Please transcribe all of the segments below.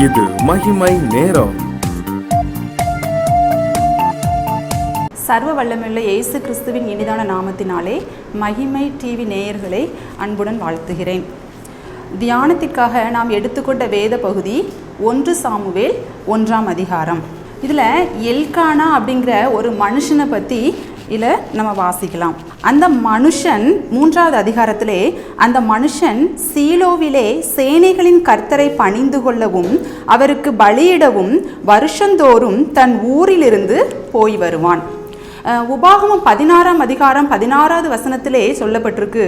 இது மகிமை நேரம். சர்வ வல்லமையுள்ள இயேசு கிறிஸ்துவின் இனிதான நாமத்தினாலே மகிமை டிவி நேயர்களை அன்புடன் வாழ்த்துகிறேன். தியானத்திற்காக நாம் எடுத்துக்கொண்ட வேத பகுதி 1 சாமுவேல் 1ஆம் அதிகாரம். இதில் எல்கானா அப்படிங்கிற ஒரு மனுஷனை பற்றி இதில் நம்ம வாசிக்கலாம். அந்த மனுஷன் 3வது அதிகாரத்திலே அந்த மனுஷன் சீலோவிலே சேனைகளின் கர்த்தரை பணிந்து கொள்ளவும் அவருக்கு பலியிடவும் வருஷந்தோறும் தன் ஊரிலிருந்து போய் வருவான். உபாகமம் 16ஆம் அதிகாரம் 16வது வசனத்திலே சொல்லப்பட்டிருக்கு,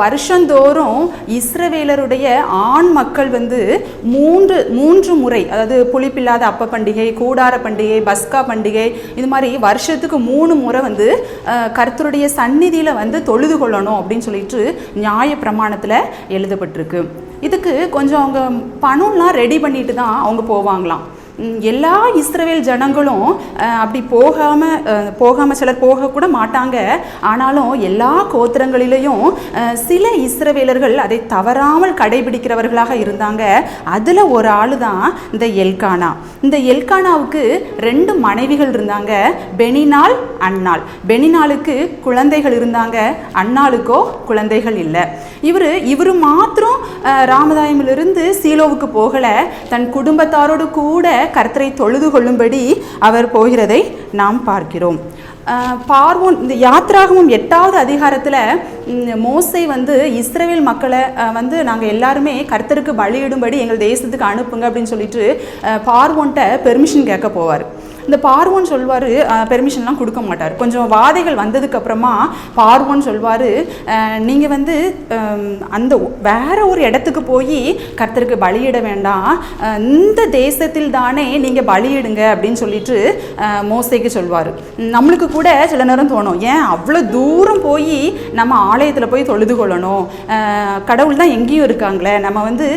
வருஷந்தோறும் இஸ்ரவேலருடைய ஆண் மக்கள் மூன்று முறை, அதாவது புளிப்பில்லாத அப்ப பண்டிகை, கூடார பண்டிகை, பஸ்கா பண்டிகை, இது மாதிரி வருஷத்துக்கு 3 முறை கர்த்தருடைய சந்நிதியில் தொழுது கொள்ளணும் அப்படின்னு சொல்லிட்டு நியாய பிரமாணத்தில் எழுதப்பட்டிருக்கு. இதுக்கு கொஞ்சம் அவங்க பணம்லாம் ரெடி பண்ணிட்டு தான் அவங்க போவாங்களாம். எல்லா இஸ்ரவேல் ஜனங்களும் அப்படி போகாமல் சிலர் போகக்கூட மாட்டாங்க. ஆனாலும் எல்லா கோத்திரங்களிலையும் சில இஸ்ரவேலர்கள் அதை தவறாமல் கடைபிடிக்கிறவர்களாக இருந்தாங்க. அதில் ஒரு ஆள் தான் இந்த எல்கானா. இந்த எல்கானாவுக்கு 2 மனைவிகள் இருந்தாங்க, பெனினாள், அன்னாள். பெனினாளுக்கு குழந்தைகள் இருந்தாங்க, அன்னாளுக்கோ குழந்தைகள் இல்லை. இவர் மாத்திரம் ராமதாயமிலிருந்து சீலோவுக்கு போகலை, தன் குடும்பத்தாரோடு கூட கர்த்தரை தொழுது கொள்ளும்படி அவர் போகிறதை நாம் பார்க்கிறோம். பார்வோன் இந்த யாத்ராகமம் 8வது அதிகாரத்தில் மோசே இஸ்ரவேல் மக்களை நாங்கள் எல்லாருமே கர்த்தருக்கு பலியிடும்படி எங்கள் தேசத்துக்கு அனுப்புங்க அப்படின்னு சொல்லிட்டு பார்வோன்ட்ட பெர்மிஷன் கேட்க போவார். இந்த பார்வோன் சொல்வார், பெர்மிஷன்லாம் கொடுக்க மாட்டார். கொஞ்சம் வாதைகள் வந்ததுக்கப்புறமா பார்வோன் சொல்வார், நீங்கள் அந்த வேற ஒரு இடத்துக்கு போய் கர்த்தருக்கு பலியிட வேண்டாம், இந்த தேசத்தில் தானே நீங்கள் பலியிடுங்க அப்படின்னு சொல்லிட்டு மோசேக்கு சொல்வார். நம்மளுக்கு கூட சில நேரம் தோணும், ஏன் அவ்வளோ தூரம் போய் நம்ம ஆலயத்தில் போய் தொழுது கொள்ளணும், கடவுள் தான் எங்கேயும் இருக்காங்களே, நம்ம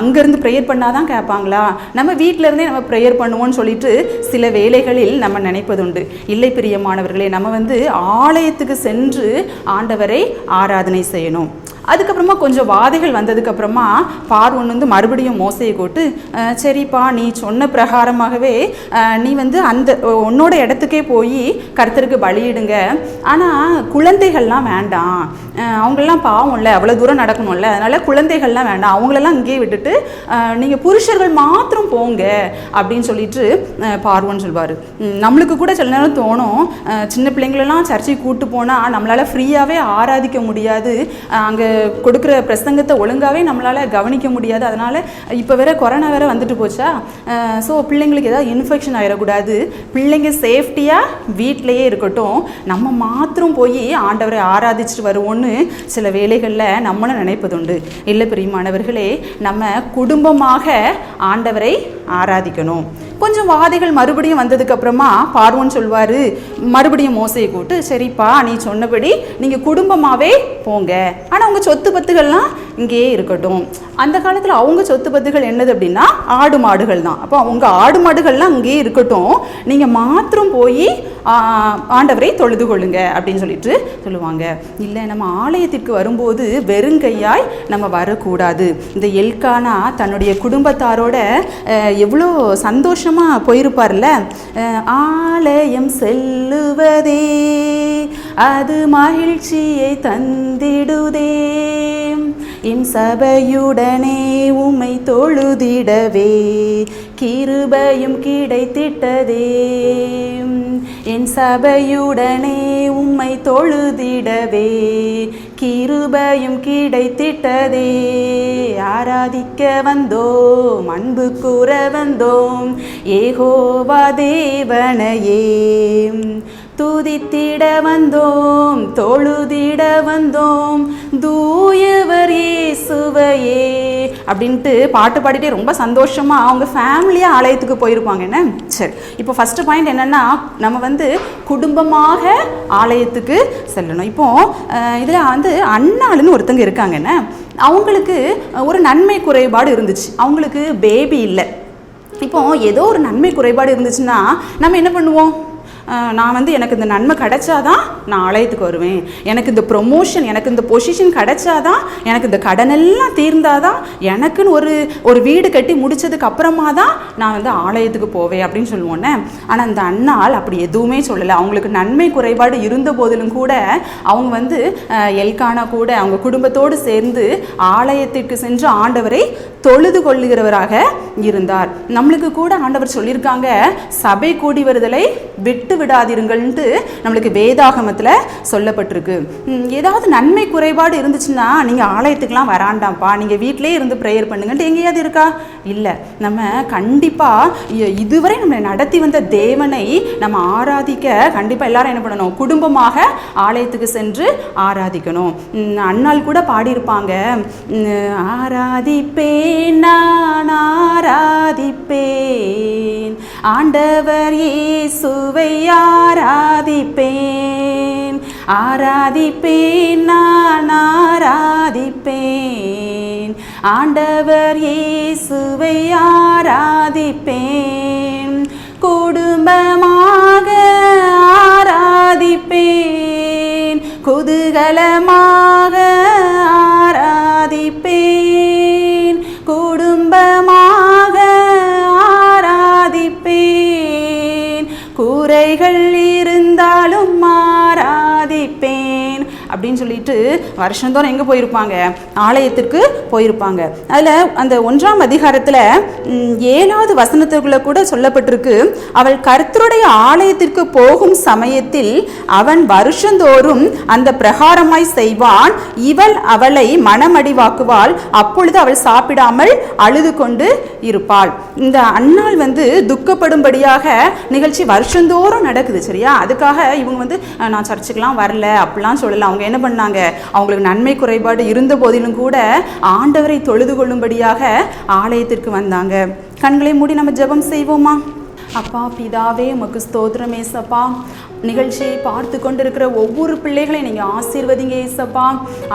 அங்கேருந்து ப்ரேயர் பண்ணாதான் கேட்பாங்களா, நம்ம வீட்டிலேருந்தே நம்ம ப்ரேயர் பண்ணுவோம்னு சொல்லிட்டு சில வேலைகளில் நம்ம நினைப்பதுண்டு. இல்லை பிரியமானவர்களே, நம்ம ஆலயத்துக்கு சென்று ஆண்டவரை ஆராதனை செய்யணும். அதுக்கப்புறமா கொஞ்சம் வாதைகள் வந்ததுக்கப்புறமா பார்வோன் மறுபடியும் மோசையை கூட்டு, சரிப்பா நீ சொன்ன பிரகாரமாகவே நீ அந்த உன்னோட இடத்துக்கே போய் கர்த்தருக்கு பலியிடுங்க, ஆனால் குழந்தைகள்லாம் வேண்டாம், அவங்களெலாம் பாவம் இல்லை, அவ்வளோ தூரம் நடக்கணும்ல, அதனால் குழந்தைகள்லாம் வேண்டாம், அவங்களெல்லாம் இங்கேயே விட்டுட்டு நீங்கள் புருஷர்கள் மாத்திரம் போங்க அப்படின்னு சொல்லிட்டு பார்வோன்னு சொல்வார். நம்மளுக்கு கூட சில நேரம் தோணும், சின்ன பிள்ளைங்களெல்லாம் சர்ச்சைக்கு கூப்பிட்டு போனால் நம்மளால் ஃப்ரீயாகவே ஆராதிக்க முடியாது, அங்கே கொடுக்குற பிரசங்கத்தை ஒழுங்காகவே நம்மளால் கவனிக்க முடியாது, அதனால் இப்போ வேற கொரோனா வேற வந்துட்டு போச்சா, ஸோ பிள்ளைங்களுக்கு ஏதாவது இன்ஃபெக்ஷன் ஆகிடக்கூடாது, பிள்ளைங்க சேஃப்டியாக வீட்டிலையே இருக்கட்டும், நம்ம மாத்திரம் போய் ஆண்டவரை ஆராதிச்சுட்டு வருவோன்னு சில வேளைகளில் நம்மளும் நினைப்பதுண்டு. இல்லை பிரியமானவர்களே, நம்ம குடும்பமாக ஆண்டவரை ஆராதிக்கணும். கொஞ்சம் வாதைகள் மறுபடியும் வந்ததுக்கப்புறமா பார்வோன் சொல்வார், மறுபடியும் மோசையை கூப்பிட்டு, சரிப்பா நீ சொன்னபடி நீங்கள் குடும்பமாகவே போங்க, ஆனால் உங்கள் சொத்து பத்துகள்லாம் இங்கேயே இருக்கட்டும். அந்த காலத்தில் அவங்க சொத்து பத்துகள் என்னது அப்படின்னா ஆடு மாடுகள் தான். அப்போ அவங்க ஆடு மாடுகள்லாம் அங்கேயே இருக்கட்டும், நீங்கள் மாத்திரம் போய் ஆண்டவரை தொழுது கொள்ளுங்க அப்படின்னு சொல்லிட்டு சொல்லுவாங்க. இல்லை, நம்ம ஆலயத்திற்கு வரும்போது வெறுங்கையாய் நம்ம வரக்கூடாது. இந்த எல்கானா தன்னுடைய குடும்பத்தாரோட எவ்வளோ சந்தோஷமாக போயிருப்பார்ல, ஆலயம் செல்லுவதே அது மகிழ்ச்சியை தந்திடுதே, என் சபையுடனே உம்மை தொழுதிடவே கிருபையும் கிடைத்திட்டதே, என் சபையுடனே உம்மை தொழுதிடவே கிருபையும் கிடைத்திட்டதே, ஆராதிக்க வந்தோம், அன்பு கூற வந்தோம், யெகோவா தேவனையே துதித்திட வந்தோம், தொழுதிட வந்தோம், தூயவர் இயேசுவையே அப்படின்ட்டு பாட்டு பாடிட்டே ரொம்ப சந்தோஷமாக அவங்க ஃபேமிலியாக ஆலயத்துக்கு போயிருப்பாங்க. என்ன சரி, இப்போ ஃபஸ்ட்டு பாயிண்ட் என்னென்னா, நம்ம குடும்பமாக ஆலயத்துக்கு செல்லணும். இப்போது இதில் அண்ணாளுன்னு ஒருத்தங்க இருக்காங்க. என்ன, அவங்களுக்கு ஒரு நன்மை குறைபாடு இருந்துச்சு, அவங்களுக்கு பேபி இல்லை. இப்போ ஏதோ ஒரு நன்மை குறைபாடு இருந்துச்சுன்னா நம்ம என்ன பண்ணுவோம், நான் வந்து எனக்கு இந்த நன்மை கிடைச்சாதான் நான் ஆலயத்துக்கு வருவேன், எனக்கு இந்த ப்ரொமோஷன், எனக்கு இந்த பொசிஷன் கிடைச்சாதான், எனக்கு இந்த கடனெல்லாம் தீர்ந்தாதான், எனக்குன்னு ஒரு வீடு கட்டி முடிச்சதுக்கு அப்புறமா தான் நான் வந்து ஆலயத்துக்கு போவேன் அப்படின்னு சொல்லுவோன்னே. ஆனால் அந்த அண்ணாள் அப்படி எதுவுமே சொல்லலை. அவங்களுக்கு நன்மை குறைபாடு இருந்த போதிலும் கூட அவங்க வந்து எல்கானா கூட அவங்க குடும்பத்தோடு சேர்ந்து ஆலயத்திற்கு சென்று ஆண்டவரை தொழுது கொள்ளுகிறவராக இருந்தார். நம்மளுக்கு கூட ஆண்டவர் சொல்லியிருக்காங்க, சபை கூடி வருதலை விட்டு விடாதீருங்கள்ன்ட்டு நம்மளுக்கு வேதாகமத்தில் சொல்லப்பட்டிருக்கு. ஏதாவது நன்மை குறைபாடு இருந்துச்சுன்னா நீங்கள் ஆலயத்துக்கெலாம் வராண்டாம்ப்பா, நீங்கள் வீட்டிலே இருந்து ப்ரேயர் பண்ணுங்கன்ட்டு எங்கேயாவது இருக்கா? இல்லை. நம்ம கண்டிப்பாக இதுவரை நம்மளை நடத்தி வந்த தேவனை நம்ம ஆராதிக்க கண்டிப்பாக எல்லாரும் என்ன பண்ணணும்? குடும்பமாக ஆலயத்துக்கு சென்று ஆராதிக்கணும். அண்ணாள் கூட பாடியிருப்பாங்க, ஆராதிப்பேன் நான் ஆராதிப்பேன், ஆண்டவர் இயேசுவை ஆராதிப்பேன், ஆராதிப்பேன் நான் ஆராதிப்பேன், ஆண்டவர் இயேசுவை ஆராதிப்பேன், குடும்பமாக ஆராதிப்பேன், குதூகலமாக ஆராதிப்பேன், குடும்பமாக ஆராதிப்பேன், குறைகள் இருந்தாலும் ஆராதிப்பேன் அப்படின்னு சொல்லிட்டு வருஷந்தோறும் எங்கே போயிருப்பாங்க? ஆலயத்திற்கு போயிருப்பாங்க. அதில் அந்த 1ஆம் அதிகாரத்தில் 7வது வசனத்துக்குள்ள கூட சொல்லப்பட்டிருக்கு, அவள் கர்த்தருடைய ஆலயத்திற்கு போகும் சமயத்தில் அவன் வருஷந்தோறும் அந்த பிரகாரமாய் செய்வான், இவள் அவளை மனமடிவாக்குவாள், அப்பொழுது அவள் சாப்பிடாமல் அழுது கொண்டு இருப்பாள். இந்த அன்னாள் வந்து துக்கப்படும்படியாக நிகழ்ச்சி வருஷந்தோறும் நடக்குது, சரியா? அதுக்காக இவங்க வந்து நான் சர்ச்சுக்கெலாம் வரல அப்படிலாம் சொல்லலாம். அவங்க என்ன பண்ணாங்க? அவங்களுக்கு நன்மை குறைபாடு இருந்த போதிலும் கூட ஆண்டவரை தொழுது கொள்ளும்படியாக ஆலயத்திற்கு வந்தாங்க. கண்களை மூடி நம்ம ஜெபம் செய்வோமா? அப்பா பிதாவே, உமக்கு ஸ்தோத்திரம் ஏசப்பா. நிகழ்ச்சியை பார்த்து கொண்டிருக்கிற ஒவ்வொரு பிள்ளைகளையும் நீங்கள் ஆசீர்வதிங்க ஏசப்பா.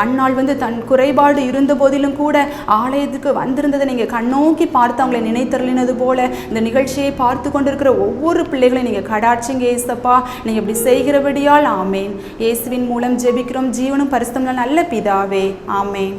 அன்னாள் வந்து தன் குறைபாடு இருந்த போதிலும் கூட ஆலயத்துக்கு வந்திருந்ததை நீங்கள் கண்ணோக்கி பார்த்து அவங்களை நினைத்தருளினது போல இந்த நிகழ்ச்சியை பார்த்து கொண்டிருக்கிற ஒவ்வொரு பிள்ளைகளையும் நீங்கள் கடாட்சிங்க ஏசப்பா. நீங்கள் இப்படி செய்கிறபடியால் ஆமேன். இயேசுவின் மூலம் ஜெபிக்கிறோம் ஜீவனும் பரிசுத்தமுள்ள நல்ல பிதாவே, ஆமேன்.